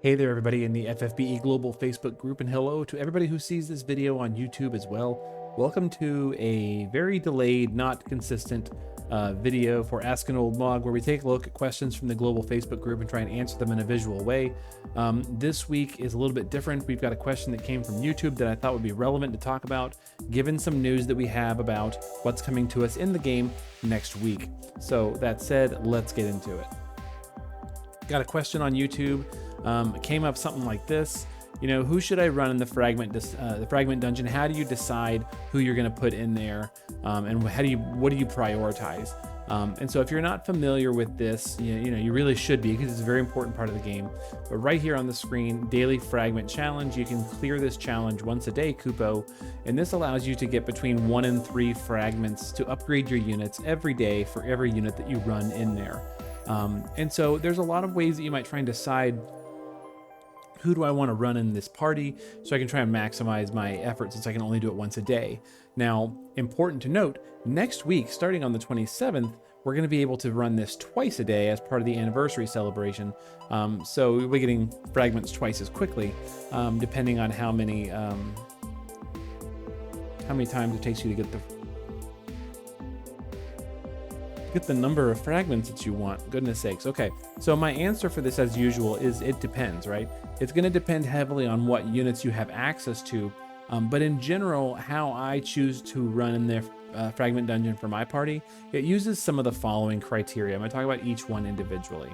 Hey there, everybody in the FFBE Global Facebook group, and hello to everybody who sees this video on YouTube as well. Welcome to a very delayed, not consistent video for askanoldmog, where we take a look at questions from the global Facebook group and try and answer them in a visual way. This week is a little bit different. We've got a question that came from YouTube that I thought would be relevant to talk about, given some news that we have about what's coming to us in the game next week. So that said, let's get into it. Got a question on YouTube. It came up something like this. You know, who should I run in the Fragment dungeon? How do you decide who you're going to put in there, and what do you prioritize? And so, if you're not familiar with this, you really should be, because it's a very important part of the game. But right here on the screen, daily Fragment challenge. You can clear this challenge once a day, Kupo, and this allows you to get between 1 and 3 fragments to upgrade your units every day for every unit that you run in there. And so, there's a lot of ways that you might try and decide, who do I want to run in this party so I can try and maximize my efforts, since I can only do it once a day. Now, important to note, next week, starting on the 27th, we're going to be able to run this twice a day as part of the anniversary celebration. So we'll be getting fragments twice as quickly, depending on how many times it takes you to get the number of fragments that you want. Goodness sakes. Okay, so my answer for this, as usual, is it depends, right? It's going to depend heavily on what units you have access to, but in general, how I choose to run in the Fragment dungeon for my party, it uses some of the following criteria. I'm going to talk about each one individually.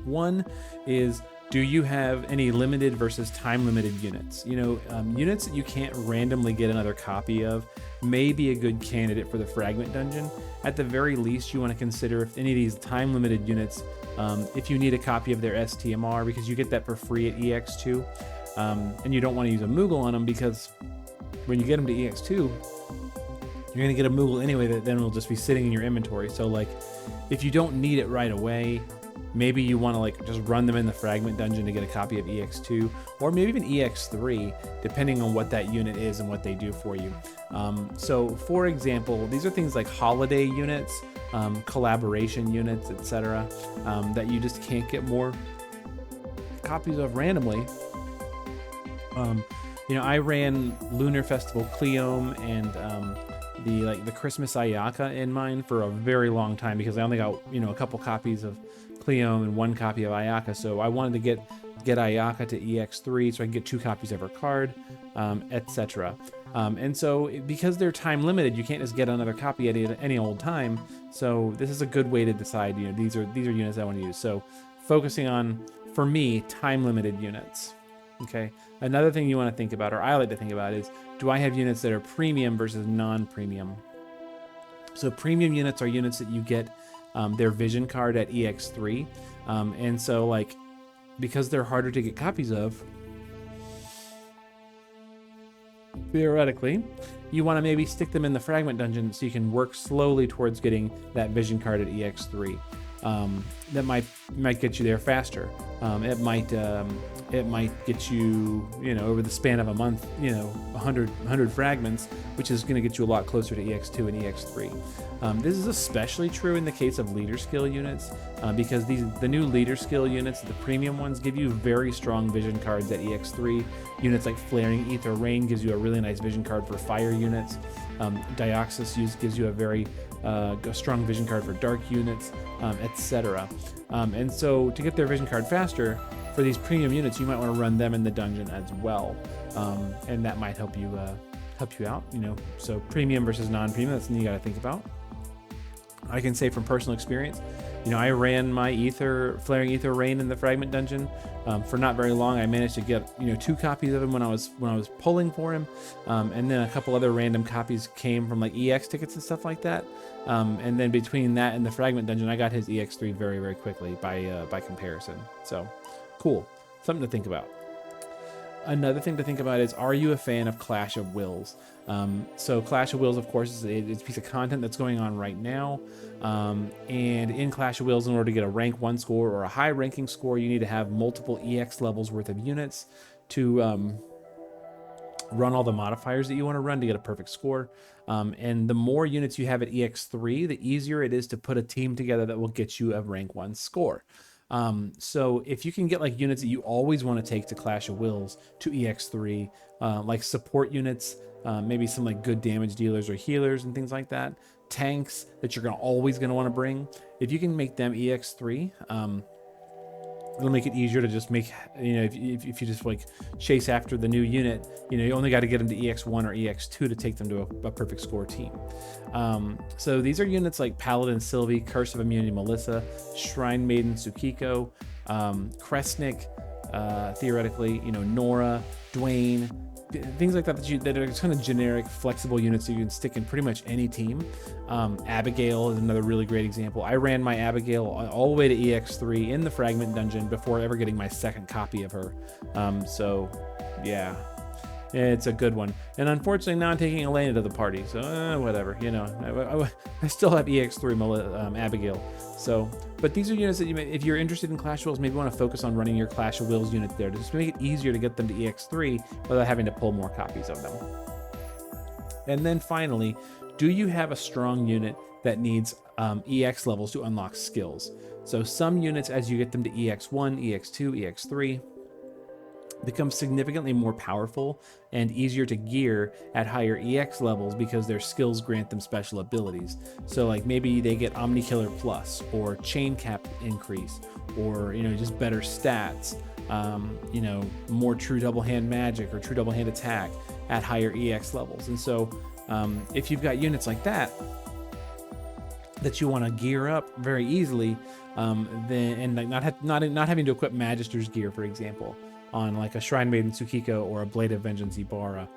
One is, do you have any limited versus time limited units? Units that you can't randomly get another copy of may be a good candidate for the Fragment dungeon. At the very least, you want to consider if any of these time limited units, if you need a copy of their STMR, because you get that for free at EX2, and you don't want to use a Moogle on them, because when you get them to EX2, you're going to get a Moogle anyway that then will just be sitting in your inventory. So like, if you don't need it right away, maybe you want to just run them in the Fragment dungeon to get a copy of EX2, or maybe even EX3, depending on what that unit is and what they do for you. So for example, these are things like holiday units, collaboration units, etc., that you just can't get more copies of randomly. I ran Lunar Festival Cleome and the Christmas Ayaka in mine for a very long time, because I only got a couple copies of Cleome and 1 copy of Ayaka, so I wanted to get Ayaka to EX3 so I can get 2 copies of her card, etc. And so, because they're time limited, you can't just get another copy at any old time. So this is a good way to decide. These are units I want to use. So focusing on, for me, time limited units. Okay. Another thing you want to think about, or I like to think about, is, do I have units that are premium versus non-premium? So premium units are units that you get their vision card at EX3, and so because they're harder to get copies of, theoretically, you want to maybe stick them in the Fragment dungeon so you can work slowly towards getting that vision card at EX3. That might get you there faster. It might get you, over the span of a month, 100 fragments, which is going to get you a lot closer to EX2 and EX3. This is especially true in the case of leader skill units, because the new leader skill units, the premium ones, give you very strong vision cards at EX3. Units like Flaring Ether Rain gives you a really nice vision card for fire units. Dioxis gives you a very strong vision card for dark units, etc. And so, to get their vision card faster, for these premium units, you might want to run them in the dungeon as well, and that might help you out. So premium versus non-premium, that's something you got to think about. I can say from personal experience, I ran my Flaring Ether Rain in the Fragment dungeon for not very long. I managed to get 2 copies of him when I was pulling for him, and then a couple other random copies came from EX tickets and stuff like that. And then between that and the Fragment dungeon, I got his EX3 very, very quickly by comparison. So cool, something to think about. Another thing to think about is, are you a fan of Clash of Wills? So Clash of Wills, of course, is a piece of content that's going on right now. And in Clash of Wills, in order to get a rank 1 score or a high ranking score, you need to have multiple EX levels worth of units to run all the modifiers that you want to run to get a perfect score. And the more units you have at EX3, the easier it is to put a team together that will get you a rank 1 score. So if you can get like units that you always want to take to Clash of Wills to EX3, like support units, maybe some like good damage dealers or healers and things like that, tanks that you're always going to want to bring, if you can make them EX3, it'll make it easier to just make, you know, if you just like chase after the new unit, you know, you only got to get them to EX1 or EX2 to take them to a perfect score team. So these are units like Paladin Sylvie, Curse of Immunity Melissa, Shrine Maiden Tsukiko, Kresnik, theoretically, you know, Nora, Dwayne, things like that that are kind of generic, flexible units that you can stick in pretty much any team. Abigail is another really great example. I ran my Abigail all the way to EX3 in the Fragment dungeon before ever getting my second copy of her. So yeah, it's a good one. And unfortunately now I'm taking Elena to the party, so whatever, you know, I still have EX3 Abigail. So, but these are units that you may, if you're interested in Clash of Wills, maybe want to focus on running your Clash of Wills unit there to just make it easier to get them to EX3 without having to pull more copies of them. And then finally, do you have a strong unit that needs EX levels to unlock skills? So some units, as you get them to EX1, EX2, EX3, become significantly more powerful and easier to gear at higher EX levels because their skills grant them special abilities. So like maybe they get Omni Killer Plus or Chain Cap increase, or, you know, just better stats, you know, more true double hand magic or true double hand attack at higher EX levels. And so if you've got units like that you want to gear up very easily, then and like not having to equip Magister's gear, for example, on like a Shrine Maiden Tsukiko or a Blade of Vengeance Ibarra,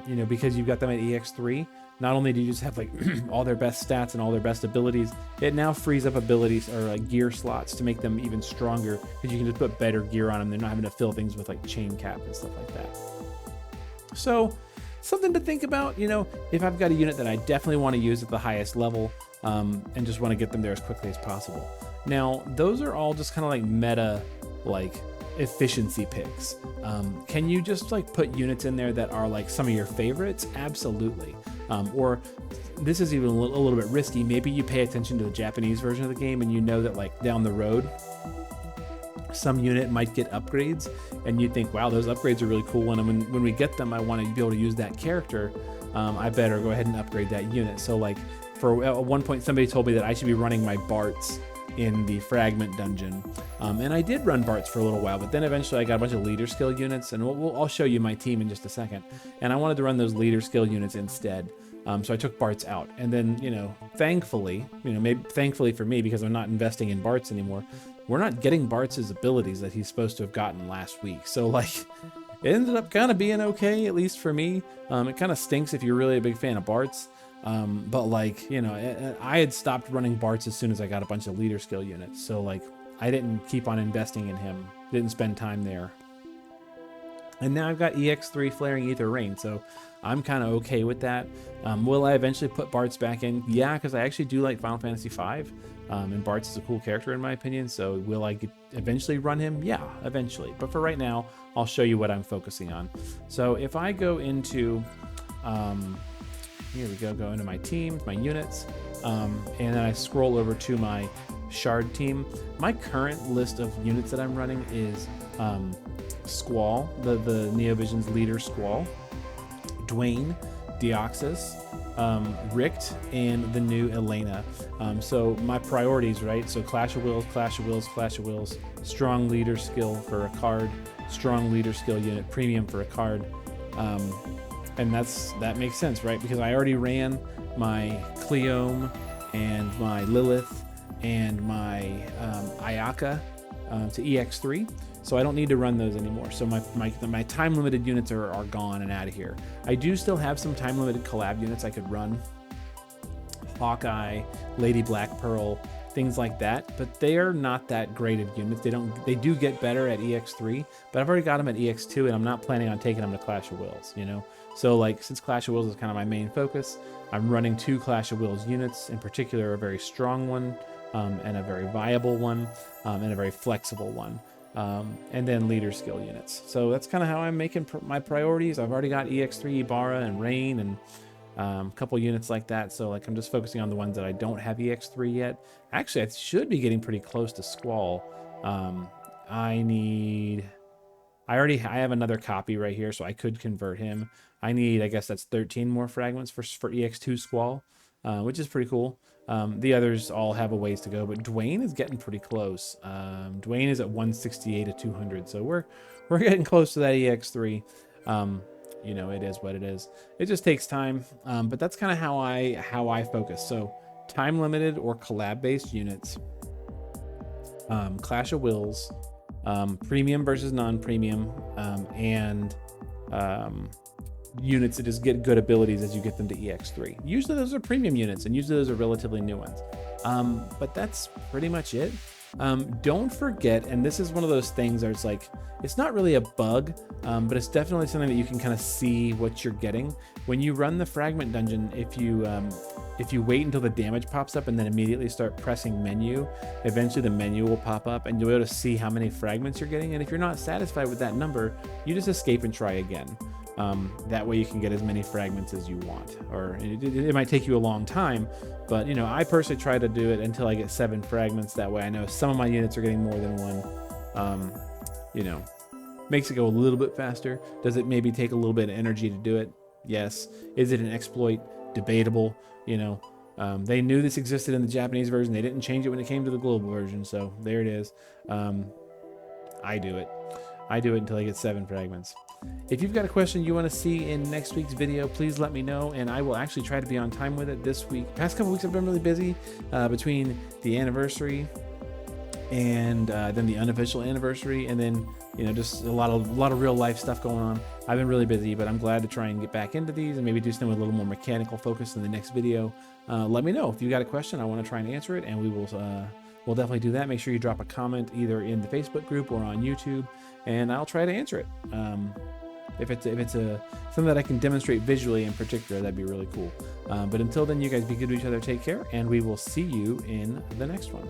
you know, because you've got them at EX3, not only do you just have like all their best stats and all their best abilities, it now frees up abilities or like gear slots to make them even stronger, because you can just put better gear on them. They're not having to fill things with like chain cap and stuff like that. So something to think about, you know, if I've got a unit that I definitely want to use at the highest level, and just want to get them there as quickly as possible. Now, those are all just kind of like meta, like efficiency picks. Can you just like put units in there that are like some of your favorites? Absolutely. Or this is even a little bit risky. Maybe you pay attention to the Japanese version of the game and you know that like down the road, some unit might get upgrades and you think, wow, those upgrades are really cool. And when we get them, I want to be able to use that character. I better go ahead and upgrade that unit. So like for at one point, somebody told me that I should be running my Barts in the Fragment dungeon, and I did run Barts for a little while, but then eventually I got a bunch of leader skill units, and I'll show you my team in just a second, and I wanted to run those leader skill units instead. So I took Barts out, and then, you know, thankfully, you know, maybe thankfully for me, because I'm not investing in Barts anymore, we're not getting Barts' abilities that he's supposed to have gotten last week. So like, it ended up kind of being okay, at least for me. It kind of stinks if you're really a big fan of Barts. But like, you know, I had stopped running Barts as soon as I got a bunch of leader skill units. So like, I didn't keep on investing in him, didn't spend time there. And now I've got EX3 Flaring Ether Rain, so I'm kind of okay with that. Will I eventually put Barts back in? Yeah, because I actually do like Final Fantasy V, and Barts is a cool character in my opinion, so will I eventually run him? Yeah, eventually. But for right now, I'll show you what I'm focusing on. So if I go into... here we go into my team, my units, and then I scroll over to my Shard team. My current list of units that I'm running is Squall, the Neovision's leader Squall, Dwayne, Deoxys, Richt, and the new Elena. So my priorities, right? So Clash of Wills, Clash of Wills, Clash of Wills, strong leader skill for a card, strong leader skill unit, premium for a card. And that makes sense, right? Because I already ran my Cleome and my Lilith and my Ayaka to EX3, so I don't need to run those anymore. So my time limited units are gone and out of here. I do still have some time limited collab units I could run, Hawkeye, Lady Black Pearl, things like that, but they are not that great of units. They do get better at EX3, but I've already got them at EX2, and I'm not planning on taking them to Clash of Wills, you know? So like, since Clash of Wills is kind of my main focus, I'm running 2 Clash of Wills units, in particular a very strong one, and a very viable one, and a very flexible one, and then leader skill units. So that's kind of how I'm making my priorities. I've already got EX3 Ibarra and Rain and a couple units like that, so like I'm just focusing on the ones that I don't have EX3 yet. Actually, I should be getting pretty close to Squall. I have another copy right here, so I could convert him. I need, I guess that's 13 more fragments for EX2 Squall, which is pretty cool. The others all have a ways to go, but Dwayne is getting pretty close. Dwayne is at 168 of 200, so we're getting close to that EX3. You know, it is what it is. It just takes time, but that's kind of how I focus. So time limited or collab based units, Clash of Wills, premium versus non-premium, and units that just get good abilities as you get them to EX3. Usually those are premium units, and usually those are relatively new ones. But that's pretty much it. Don't forget, and this is one of those things where it's like, it's not really a bug, but it's definitely something that you can kind of see what you're getting. When you run the Fragment dungeon, if you wait until the damage pops up and then immediately start pressing menu, eventually the menu will pop up and you'll be able to see how many fragments you're getting. And if you're not satisfied with that number, you just escape and try again. That way you can get as many fragments as you want, or it might take you a long time, but you know, I personally try to do it until I get 7 fragments. That way I know some of my units are getting more than one. You know, makes it go a little bit faster. Does it maybe take a little bit of energy to do it? Yes. Is it an exploit? Debatable. You know, they knew this existed in the Japanese version. They didn't change it when it came to the global version, so there it is. I do it until I get 7 fragments. If you've got a question you want to see in next week's video, please let me know, and I will actually try to be on time with it this week. Past couple weeks I've been really busy between the anniversary and then the unofficial anniversary, and then, you know, just a lot of real life stuff going on. I've been really busy, but I'm glad to try and get back into these and maybe do something with a little more mechanical focus in the next video. Let me know if you got a question. I want to try and answer it, and we'll definitely do that. Make sure you drop a comment either in the Facebook group or on YouTube, and I'll try to answer it. If it's something that I can demonstrate visually in particular, that'd be really cool. But until then, you guys be good to each other. Take care, and we will see you in the next one.